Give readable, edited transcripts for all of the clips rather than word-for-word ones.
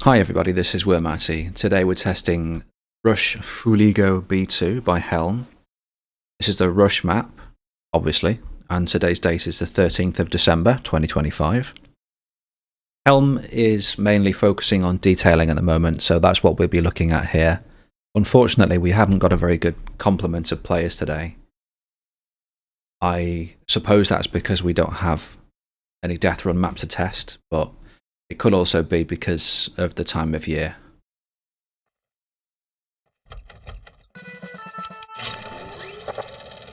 Hi everybody, this is Wormatty. Today we're testing Rush Fuligo B2 by Helm. This is the Rush map, obviously, and today's date is the 13th of December 2025. Helm is mainly focusing on detailing at the moment, so that's what we'll be looking at here. Unfortunately, we haven't got a very good complement of players today. I suppose that's because we don't have any death run map to test, but it could also be because of the time of year.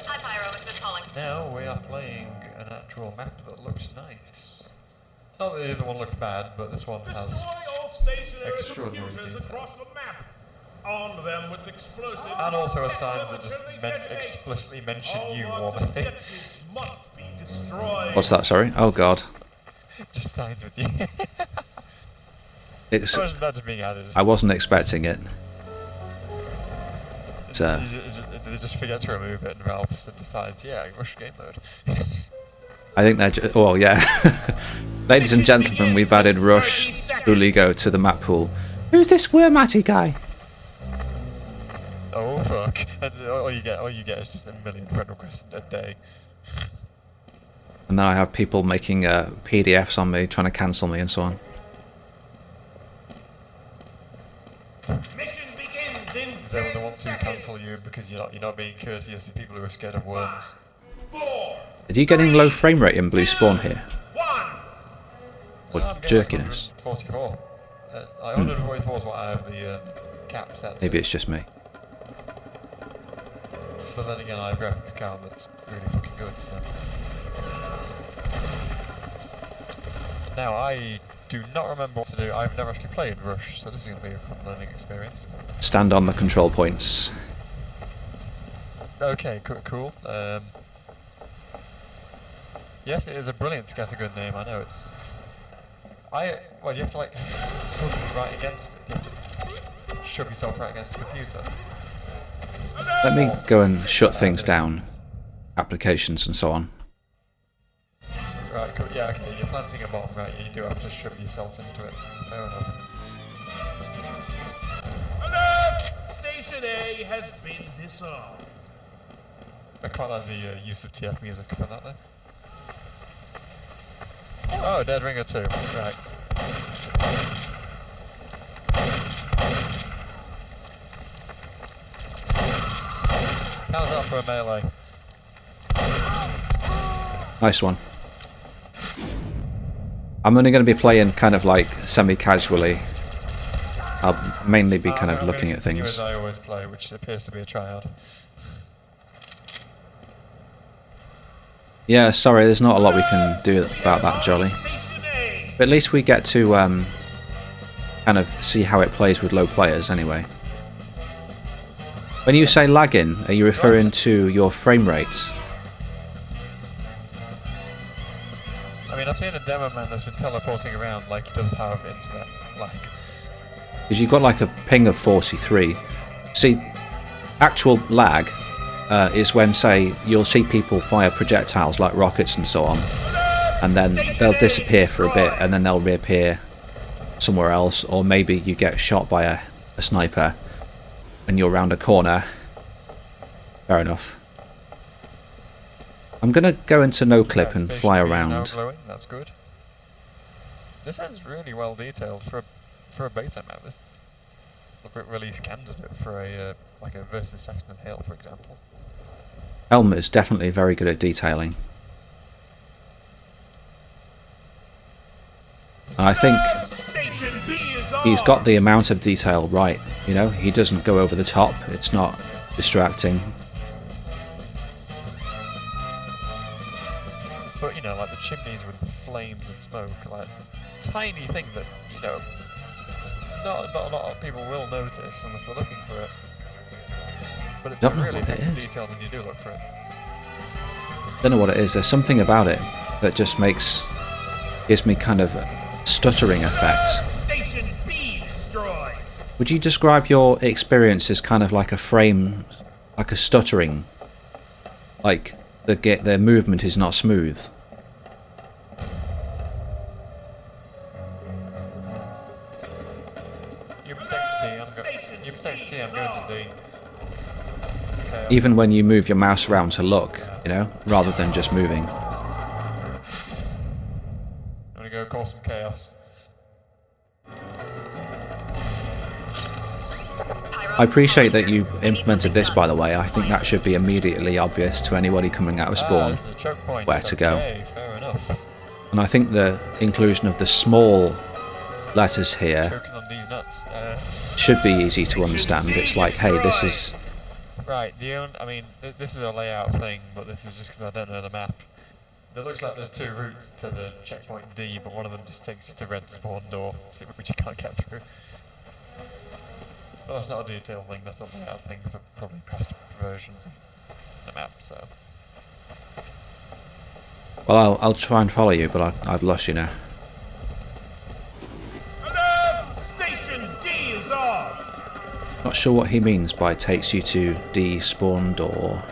Hi Pyro, it's been calling. Now we are playing an actual map that looks nice. Not that the other one looks bad, but this one has extraordinary detail. Across the map. On them with explosives. And also has signs that just explicitly mention you, Warmatty. What's that, sorry? Oh god. Just signs with you. It's, That's being added. I wasn't expecting it. Did they just forget to remove it and Valve just decides, yeah, rush game mode? I think they're well, yeah. Ladies and gentlemen, we've added Rush Fuligo to the map pool. Who's this Wormatty guy? Oh fuck. And all you get is just a million friend requests a day. And then I have people making PDFs on me, trying to cancel me and so on. Mission begins in They want to cancel you because you're not being courteous to people who are scared of worms. 4, Are you getting low frame rate in Blue Spawn here? 1. Or I'm getting like jerkiness? 144. 144 is what I have the cap set to. Maybe it's just me. But then again, I have graphics card that's really fucking good, so. Now, I do not remember what to do. I've never actually played Rush, so this is going to be a fun learning experience. Stand on the control points. Okay, cool. Yes, it is a brilliant scattergun name, I know it's... Well, you have to like put right against it. You have to shove yourself right against the computer. Let me go and shut things down. Applications and so on. Right, cool. Yeah, okay, you're planting a bomb, right? You do have to shove yourself into it. Fair enough. Alert! Station A has been disarmed. I quite like the use of TF music for that though. Oh, Dead Ringer 2, right. How's that for a melee? Nice one. I'm only going to be playing kind of like semi-casually. I'll mainly be kind of looking at things. As I always play, which appears to be a tryhard. Yeah, sorry, there's not a lot we can do about that, Jolly. Station A. But at least we get to kind of see how it plays with low players anyway. When you say lagging, are you referring to your frame rates? I mean, I've seen a demo man that's been teleporting around like he does have internet lag. Because you've got like a ping of 43. See, actual lag is when, say, you'll see people fire projectiles like rockets and so on, and then they'll disappear for a bit and then they'll reappear somewhere else, or maybe you get shot by a sniper and you're round a corner. Fair enough. I'm going to go into no clip and fly around. Glowing. That's good. This is really well detailed for a beta map. This release candidate for a like a versus Saxon Hill, for example. Helm is definitely very good at detailing. And I think Station B is on. he's got the amount of detail right, you know, he doesn't go over the top, it's not distracting. But you know, like the chimneys with the flames and smoke, like tiny thing that not a lot of people will notice unless they're looking for it. But it's Don't know really what it effective is. detail when you do look for it. Don't know what it is, there's something about it that just gives me kind of a stuttering effect. Station B destroyed. Would you describe your experience as kind of like a frame, like a stuttering? Like the movement is not smooth? You protect D, you protect C, I'm going to D. Okay, Even when you move your mouse around to look, you know, rather than just moving. I'm gonna go cause some chaos. I appreciate that you implemented this, by the way. I think that should be immediately obvious to anybody coming out of spawn This is a choke point. where to go. Okay, fair enough. And I think the inclusion of the small letters here Choking on these nuts. should be easy to understand. It's like, hey, this is... Right, I mean, this is a layout thing, but this is just because I don't know the map. It looks like there's two routes to the checkpoint D, but one of them just takes you to red spawn door, which you can't get through. Well, that's not a detail thing, that's a layout thing for probably past versions of the map, so... Well, I'll try and follow you, but I've lost you now. Station D is off. Not sure what he means by takes you to D spawn door.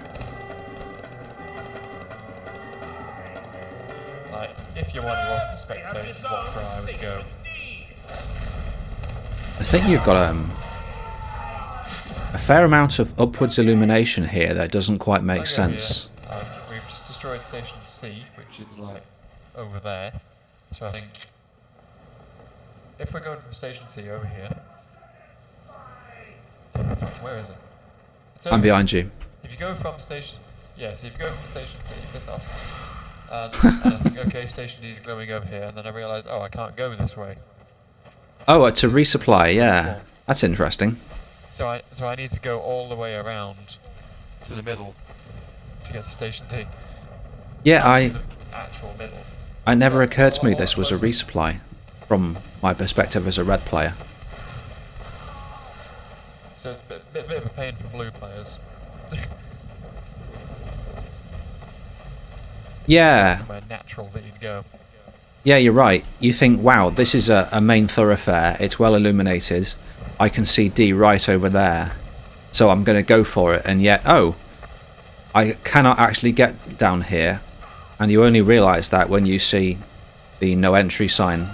Like, if you want to walk the spectators, what where I would go. I think you've got a fair amount of upwards illumination here that doesn't quite make sense. We've just destroyed Station C, which is like over there. So I think if we're going from Station C over here, where is it? I'm behind you. If you go from Station, if you go from Station C, piss off. And I think, okay, Station D is glowing over here, and then I realise, oh, I can't go this way. Oh, to resupply, yeah. That's interesting. So I need to go all the way around to the middle to get to Station D. Yeah, The actual middle. it never occurred to me this was a resupply from my perspective as a red player. So it's a bit of a pain for blue players. Yeah. Somewhere natural that you'd go. Yeah, you're right. You think, wow, this is a main thoroughfare. It's well illuminated. I can see D right over there. So I'm going to go for it. And yet, oh, I cannot actually get down here. And you only realise that when you see the no entry sign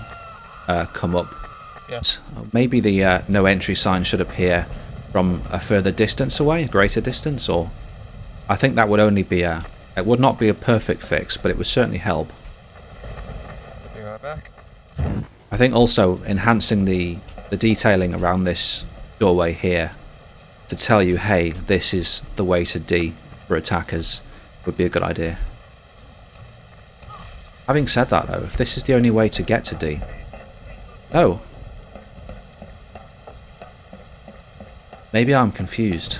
come up. Yes. Maybe the no entry sign should appear from a further distance away, a greater distance, or... I think that would only be it would not be a perfect fix, but it would certainly help. Be right back. I think also enhancing the detailing around this doorway here to tell you, hey, this is the way to D for attackers would be a good idea. Having said that though, if this is the only way to get to D... Oh. Maybe I'm confused.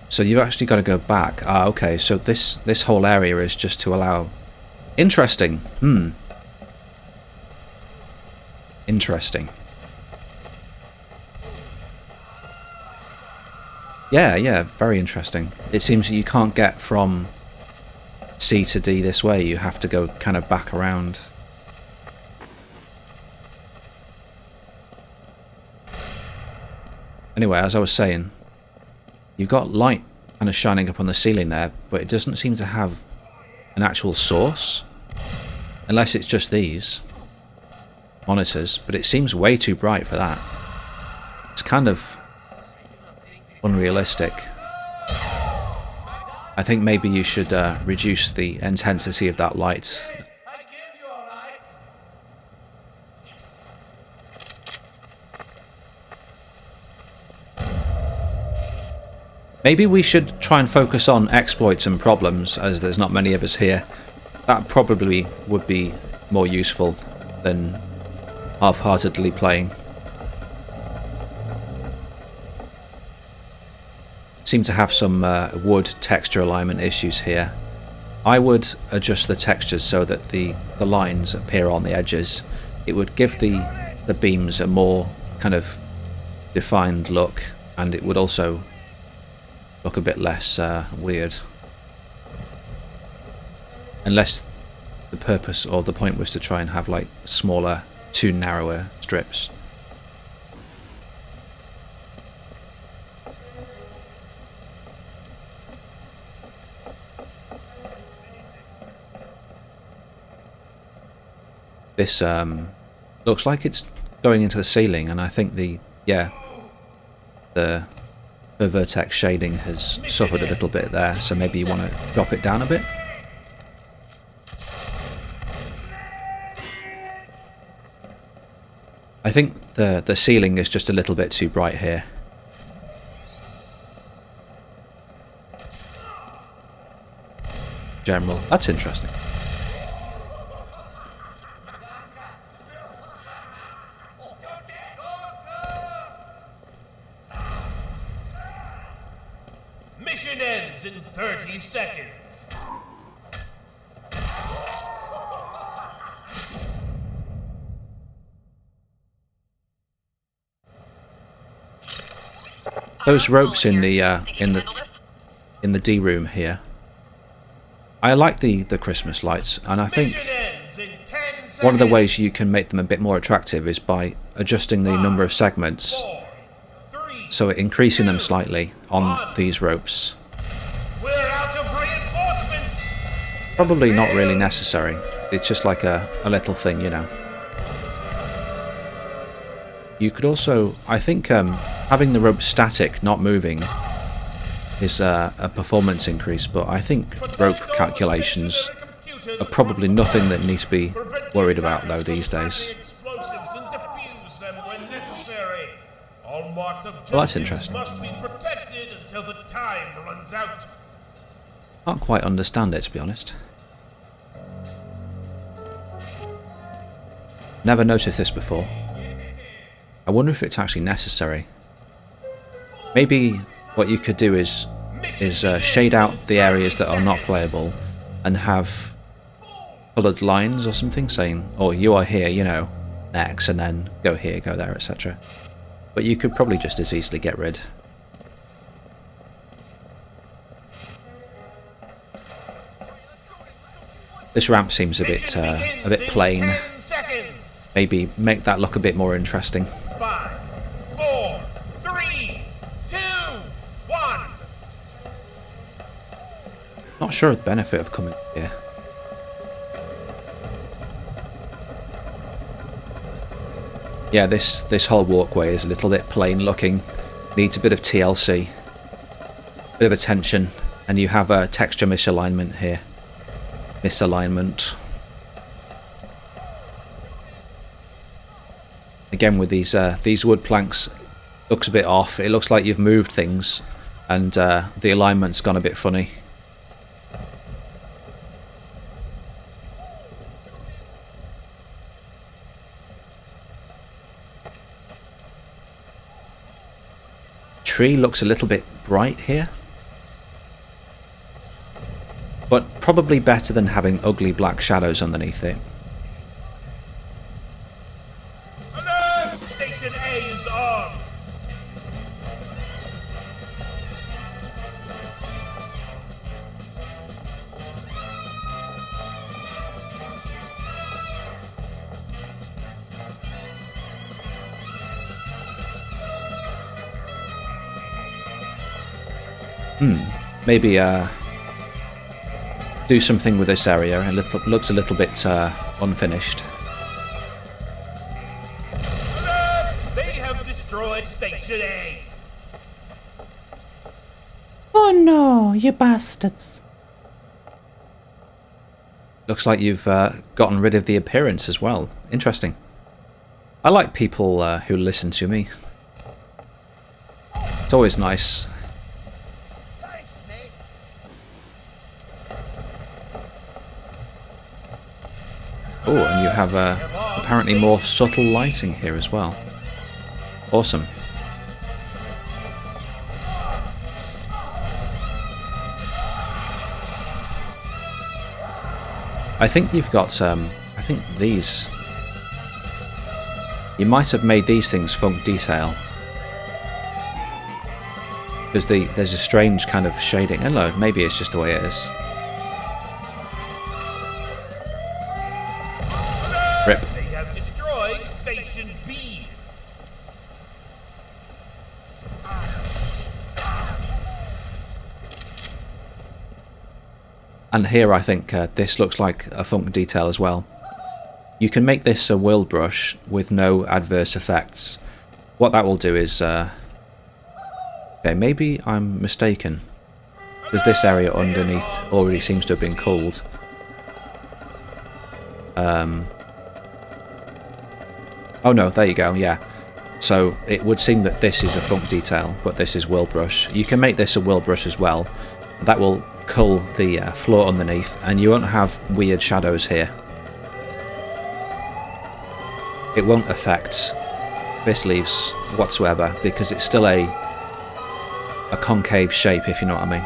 So you've actually got to go back. Ah, okay, so this whole area is just to allow... Interesting. Interesting. Yeah, very interesting. It seems that you can't get from C to D this way. You have to go kind of back around. Anyway, as I was saying, you've got light kind of shining up on the ceiling there, but it doesn't seem to have an actual source. Unless it's just these monitors, but it seems way too bright for that. It's kind of unrealistic. I think maybe you should reduce the intensity of that light. Maybe we should try and focus on exploits and problems, as there's not many of us here. That probably would be more useful than half-heartedly playing. Seem to have some wood texture alignment issues here. I would adjust the textures so that the lines appear on the edges. It would give the beams a more kind of defined look, and it would also look a bit less weird. Unless the purpose or the point was to try and have like smaller, too narrower strips. This looks like it's going into the ceiling, and I think the vertex shading has suffered a little bit there, so maybe you want to drop it down a bit. I think the ceiling is just a little bit too bright here. General, that's interesting. Mission ends in 30 seconds. Those ropes in the D room here. I like the Christmas lights, and I think one of the ways you can make them a bit more attractive is by adjusting the number of segments, so increasing them slightly on these ropes. We're out of reinforcements. Probably not really necessary. It's just like a little thing, you know. You could also, I think, having the rope static, not moving, is a performance increase, but I think rope calculations are probably nothing that needs to be worried about though these days. Well, that's interesting. Can't quite understand it, to be honest. Never noticed this before. I wonder if it's actually necessary. Maybe what you could do is shade out the areas that are not playable and have coloured lines or something saying, oh, you are here, you know, next, and then go here, go there, etc. But you could probably just as easily get rid. This ramp seems a bit plain. Maybe make that look a bit more interesting. 5, 4, 3, 2, 1. Not sure of the benefit of coming here. Yeah, this whole walkway is a little bit plain looking. Needs a bit of TLC, bit of attention, and you have a texture misalignment here. Misalignment. Again with these wood planks, looks a bit off. It looks like you've moved things, and the alignment's gone a bit funny. Tree looks a little bit bright here, but probably better than having ugly black shadows underneath it. Alert! Station A is on. Maybe do something with this area. It looks a little bit unfinished. Alert! They have destroyed Station A. Oh no, you bastards. Looks like you've gotten rid of the appearance as well. Interesting. I like people who listen to me. It's always nice. Oh, and you have apparently more subtle lighting here as well. Awesome. I think you've got, I think these... You might have made these things funk detail. Because there's a strange kind of shading. Hello, maybe it's just the way it is. Rip. They have destroyed Station B. And here I think this looks like a funk detail as well. You can make this a whirl brush with no adverse effects. What that will do is... okay, maybe I'm mistaken. Because this area underneath already seems to have been cooled. Oh no, there you go, yeah. So it would seem that this is a funk detail, but this is whirl brush. You can make this a whirl brush as well. That will cull the floor underneath, and you won't have weird shadows here. It won't affect this leaves whatsoever, because it's still a concave shape, if you know what I mean.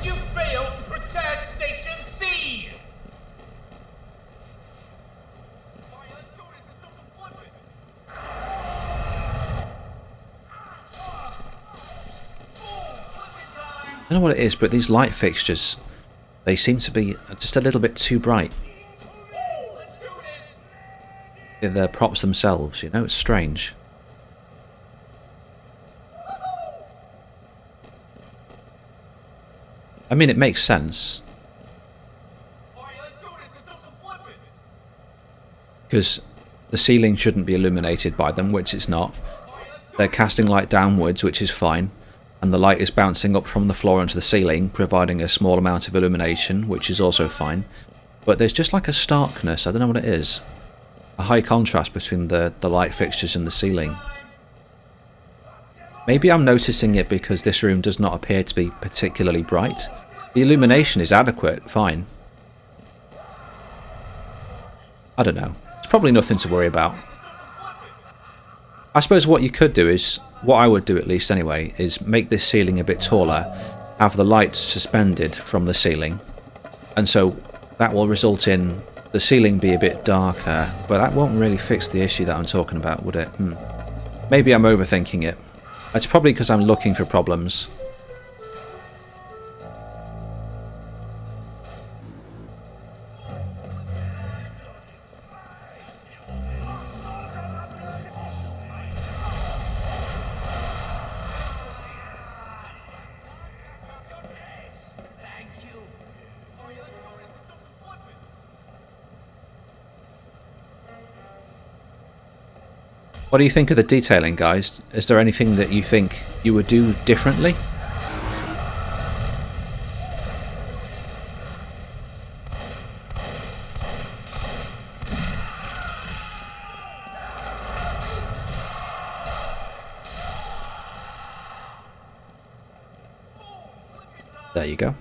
You failed to protect Station C! I don't know what it is, but these light fixtures, they seem to be just a little bit too bright. The props themselves, you know, it's strange. I mean, it makes sense. Because the ceiling shouldn't be illuminated by them, which it's not. They're casting light downwards, which is fine. And the light is bouncing up from the floor onto the ceiling, providing a small amount of illumination, which is also fine. But there's just like a starkness, I don't know what it is. A high contrast between the light fixtures and the ceiling. Maybe I'm noticing it because this room does not appear to be particularly bright. The illumination is adequate, fine. I don't know. It's probably nothing to worry about. I suppose what you could do is, what I would do at least anyway, is make this ceiling a bit taller, have the lights suspended from the ceiling, and so that will result in the ceiling be a bit darker, but that won't really fix the issue that I'm talking about, would it? Maybe I'm overthinking it. It's probably because I'm looking for problems. What do you think of the detailing, guys? Is there anything that you think you would do differently? There you go.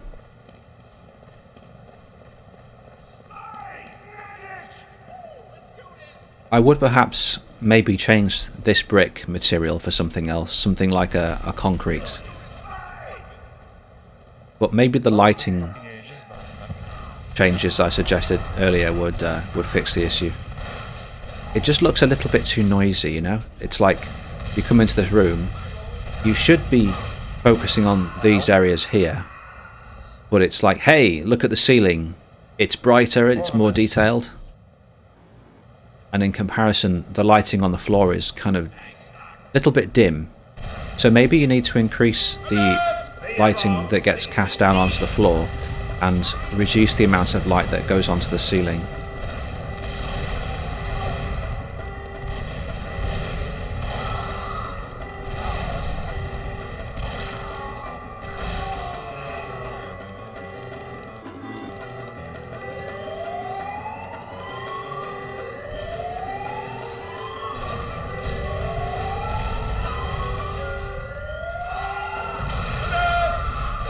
I would perhaps maybe change this brick material for something else, something like a concrete. But maybe the lighting changes I suggested earlier would fix the issue. It just looks a little bit too noisy, you know? It's like you come into this room, you should be focusing on these areas here, but it's like, hey, look at the ceiling. It's brighter, it's more detailed. And in comparison, the lighting on the floor is kind of a little bit dim. So maybe you need to increase the lighting that gets cast down onto the floor and reduce the amount of light that goes onto the ceiling.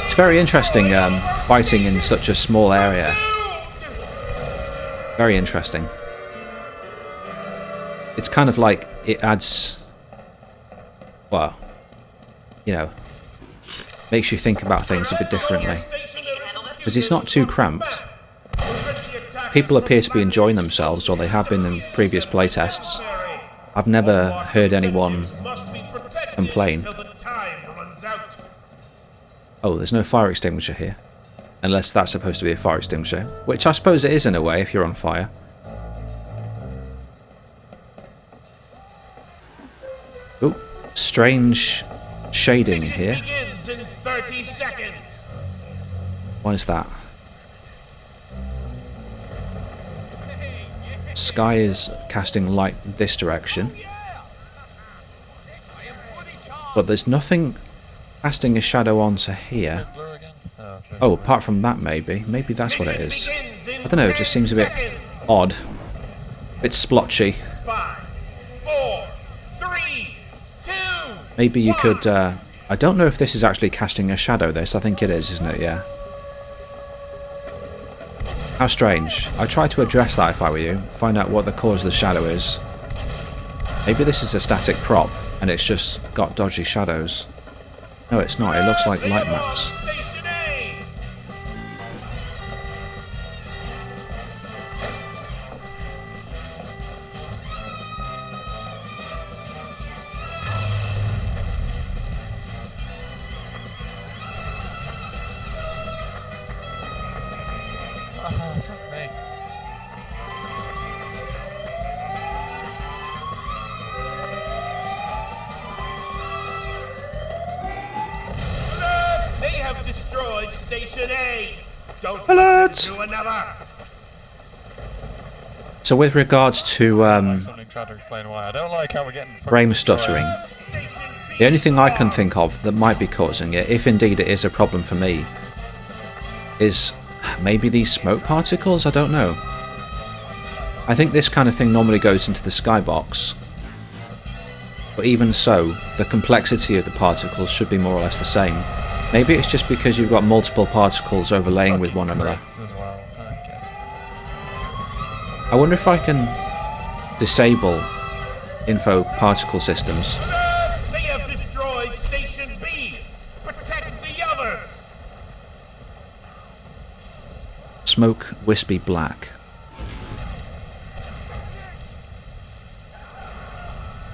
It's very interesting fighting in such a small area. Very interesting. It's kind of like it adds, well, you know, makes you think about things a bit differently. Because it's not too cramped. People appear to be enjoying themselves, or they have been in previous playtests. I've never heard anyone complain. Oh, there's no fire extinguisher here. Unless that's supposed to be a fire extinguisher. Which I suppose it is in a way if you're on fire. Oh, strange shading here. Why is that? sky is casting light this direction. But there's nothing casting a shadow onto here. Blue again? Oh, apart from that maybe. Maybe that's what it is. I don't know, it just seems a bit odd. A bit splotchy. 5, 4, 3, 2. Maybe you could... I don't know if this is actually casting a shadow, this. I think it is, isn't it? Yeah. How strange. I'd try to address that if I were you. Find out what the cause of the shadow is. Maybe this is a static prop, and it's just got dodgy shadows. No, it's not. It looks like light maps. Station A. Fuck me. They have destroyed Station A. Don't Alert! do another. So with regards to Something trying to explain why. I don't like how we're getting... frame stuttering, Station B. the only thing I can think of that might be causing it, if indeed it is a problem for me, is maybe these smoke particles? I don't know. I think this kind of thing normally goes into the skybox. But even so, the complexity of the particles should be more or less the same. Maybe it's just because you've got multiple particles overlaying with one another. As well. Okay. I wonder if I can disable info particle systems. They have destroyed Station B. Protect the others. Smoke wispy black.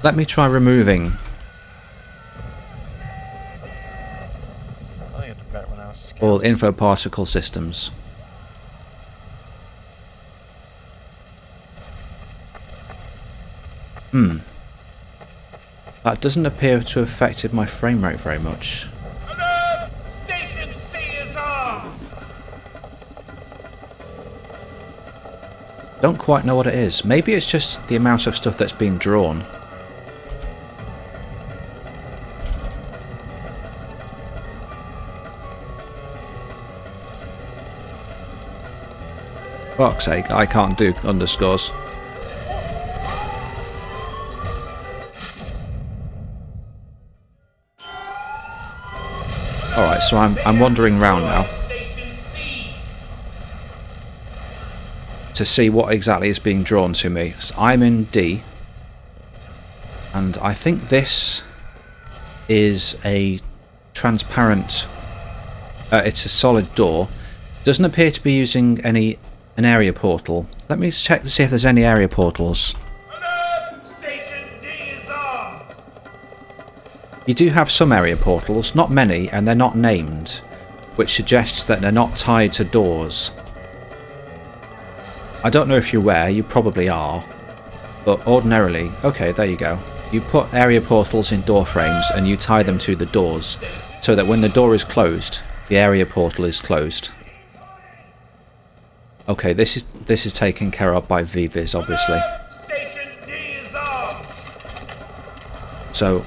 Let me try removing. I think it'd be better when I was scared. All info particle systems. That doesn't appear to have affected my frame rate very much. Alert! Station C is on. Don't quite know what it is. Maybe it's just the amount of stuff that's being drawn. Fuck's sake, I can't do underscores. Alright, so I'm wandering around now Station C. to see what exactly is being drawn to me. So I'm in D, and I think this is a transparent... it's a solid door. Doesn't appear to be using an area portal. Let me check to see if there's any area portals. Alert! Station D is on. You do have some area portals, not many, and they're not named, which suggests that they're not tied to doors. I don't know if you're aware, you probably are, but ordinarily... Okay, there you go. You put area portals in door frames and you tie them to the doors, so that when the door is closed, the area portal is closed. Okay, this is taken care of by VViz, obviously. Station D is on. So...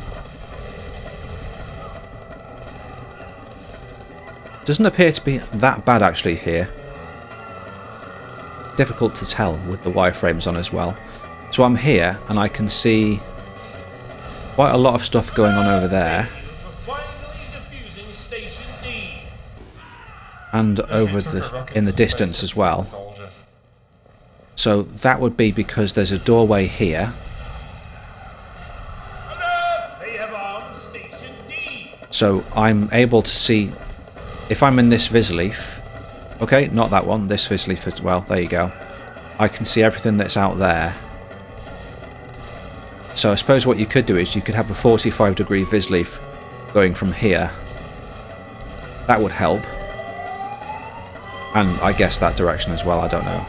doesn't appear to be that bad actually here. Difficult to tell with the wireframes on as well. So I'm here and I can see quite a lot of stuff going on over there. We're finally defusing Station D. And over in the distance as well. Soldier. So that would be because there's a doorway here. Alert! They have armed Station D. So I'm able to see if I'm in this Visleaf. Okay, not that one, this Visleaf as well, there you go. I can see everything that's out there. So I suppose what you could do is you could have a 45-degree Visleaf going from here. That would help. And I guess that direction as well, I don't know.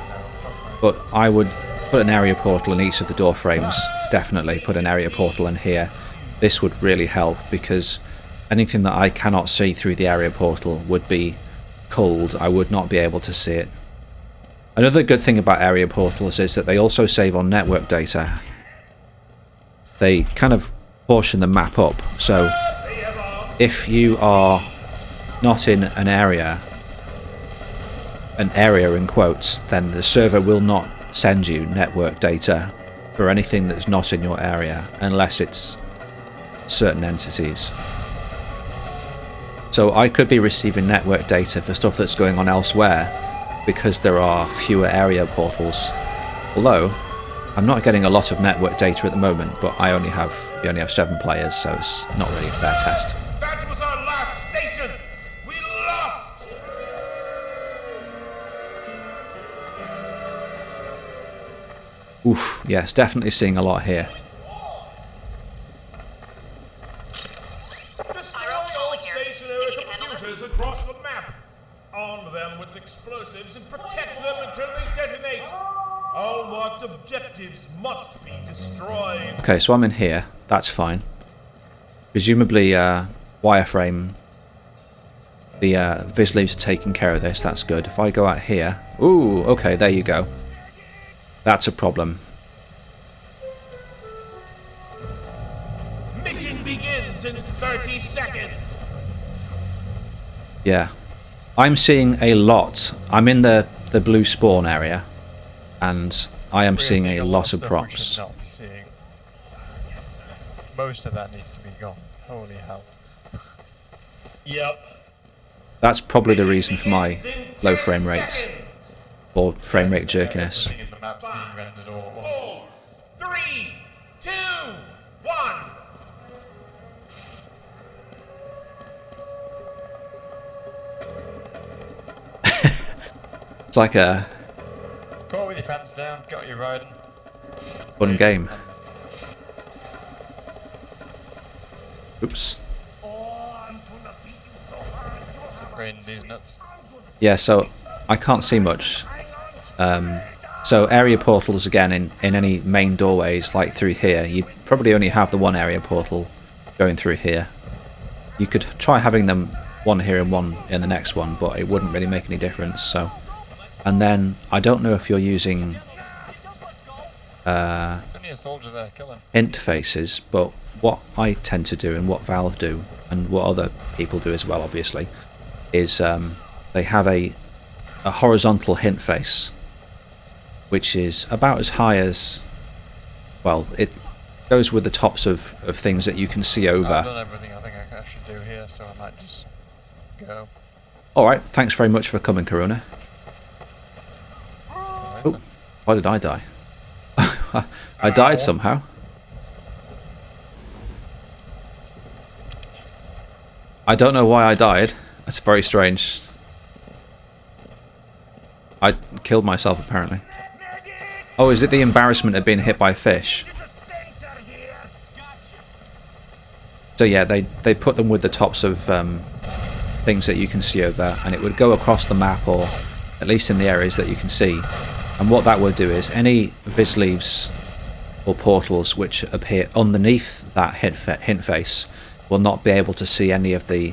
But I would put an area portal in each of the door frames. Definitely put an area portal in here. This would really help because anything that I cannot see through the area portal would be cold. I would not be able to see it. Another good thing about area portals is that they also save on network data. They kind of portion the map up, so if you are not in an area in quotes, then the server will not send you network data for anything that's not in your area unless it's certain entities. So I could be receiving network data for stuff that's going on elsewhere because there are fewer area portals. Although I'm not getting a lot of network data at the moment, but we only have 7 players, so it's not really a fair test. That was our last station. We lost. Oof, yes, definitely seeing a lot here. Destroy all stationary computers across the map. Arm them with explosives and protect them until they detonate. All marked objectives must be destroyed. Okay, so I'm in here. That's fine. Presumably, wireframe. The Visleaves are taking care of this. That's good. If I go out here... Ooh, okay, there you go. That's a problem. Mission begins in 30 seconds. Yeah. I'm seeing a lot. I'm in the blue spawn area. And I am seeing a lot of props. We should not be seeing. Most of that needs to be gone. Holy hell. Yep. That's probably the reason for my low frame rates. Or frame rate jerkiness. Everything in the map's being rendered all at once. 4, 3, 2, 1. It's like a Caught with your pants down, got you riding. fun game. Oops. Raining these nuts. Yeah, so I can't see much. So area portals again in any main doorways like through here, you probably only have the one area portal going through here. You could try having them one here and one in the next one, but it wouldn't really make any difference. So, and then I don't know if you're using Only a soldier there, kill him. interfaces, but what I tend to do and what Valve do and what other people do as well, obviously, is they have a horizontal hint face, which is about as high as, well, it goes with the tops of things that you can see over. I've done everything I think I should do here, so I might just go. Alright, thanks very much for coming, Karuna. Oh, why did I die? I died somehow. I don't know why I died. That's very strange. I killed myself, apparently. Oh, is it the embarrassment of being hit by fish? So yeah, they put them with the tops of things that you can see over, and it would go across the map, or at least in the areas that you can see. And what that would do is any Visleaves or portals which appear underneath that hint face will not be able to see any of the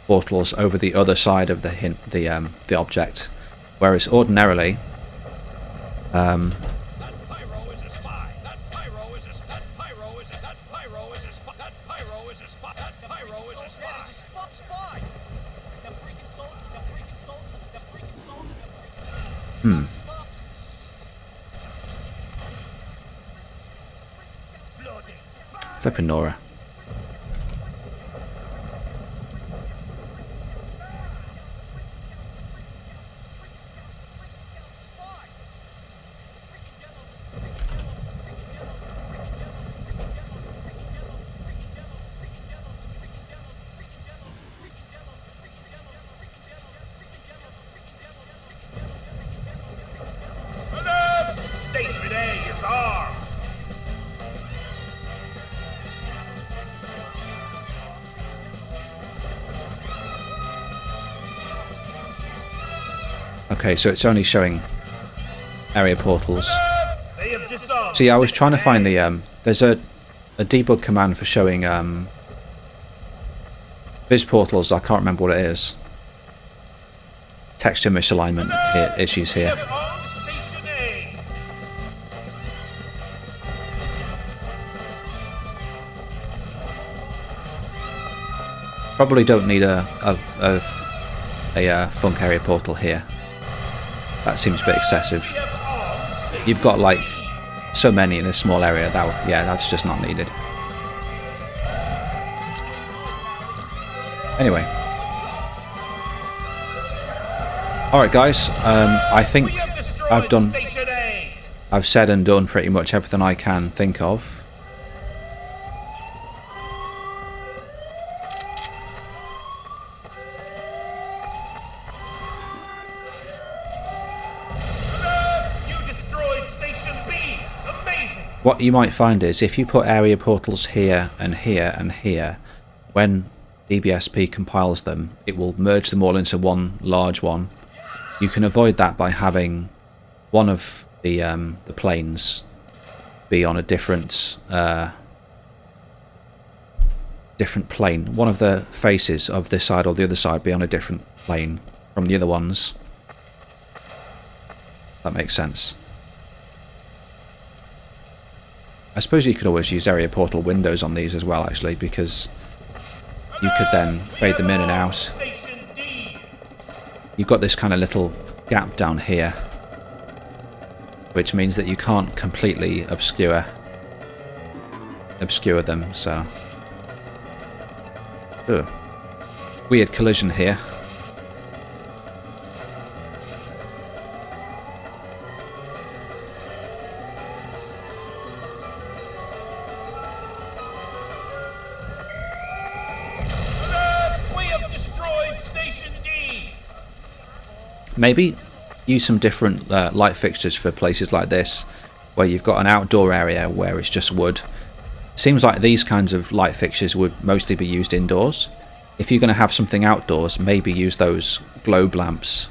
portals over the other side of the object. Whereas ordinarily, flipping Nora. Alert! Station A is armed. Okay, so it's only showing area portals. They have disarmed. See, I was trying to find the there's a debug command for showing Viz portals. I can't remember what it is. Texture misalignment issues here. Probably don't need a funk area portal here. That seems a bit excessive. You've got like so many in a small area that, yeah, that's just not needed. Anyway. Alright guys, I think I've said and done pretty much everything I can think of. What you might find is if you put area portals here and here and here, when DBSP compiles them, it will merge them all into one large one. You can avoid that by having one of the planes be on a different plane. One of the faces of this side or the other side be on a different plane from the other ones. That makes sense. I suppose you could always use area portal windows on these as well, actually, because you could then fade them in and out. You've got this kind of little gap down here, which means that you can't completely obscure them, so... Ugh. Weird collision here. Maybe use some different light fixtures for places like this, where you've got an outdoor area where it's just wood. Seems like these kinds of light fixtures would mostly be used indoors. If you're going to have something outdoors, maybe use those globe lamps,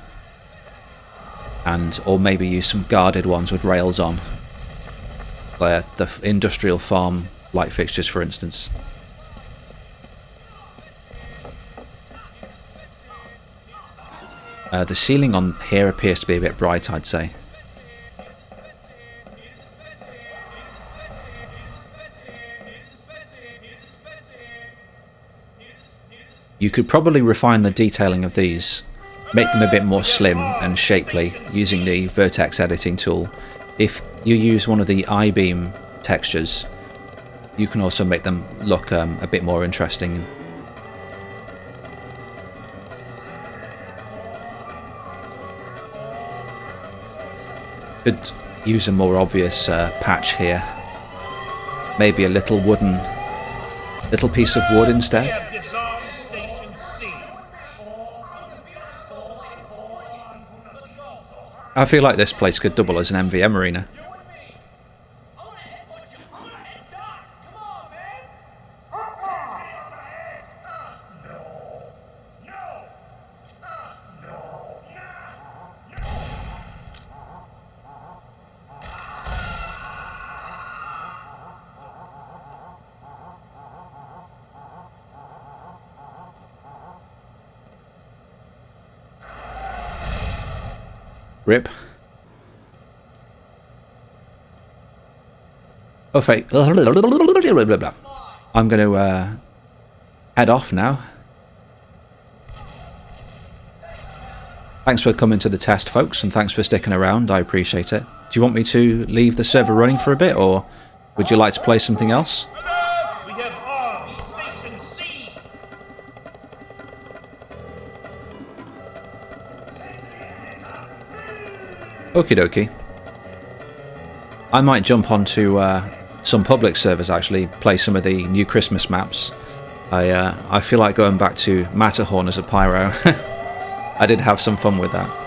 or maybe use some guarded ones with rails on, the industrial farm light fixtures, for instance. The ceiling on here appears to be a bit bright, I'd say. You could probably refine the detailing of these, make them a bit more slim and shapely using the vertex editing tool. If you use one of the I-beam textures, you can also make them look a bit more interesting. Could use a more obvious patch here. Maybe a little piece of wood instead. I feel like this place could double as an MVM arena. Rip. Oh, fake. I'm going to head off now. Thanks for coming to the test, folks, and thanks for sticking around. I appreciate it. Do you want me to leave the server running for a bit, or would you like to play something else? We have armed Station C. Okie dokie. I might jump onto some public servers, actually, play some of the new Christmas maps. I feel like going back to Matterhorn as a pyro. I did have some fun with that.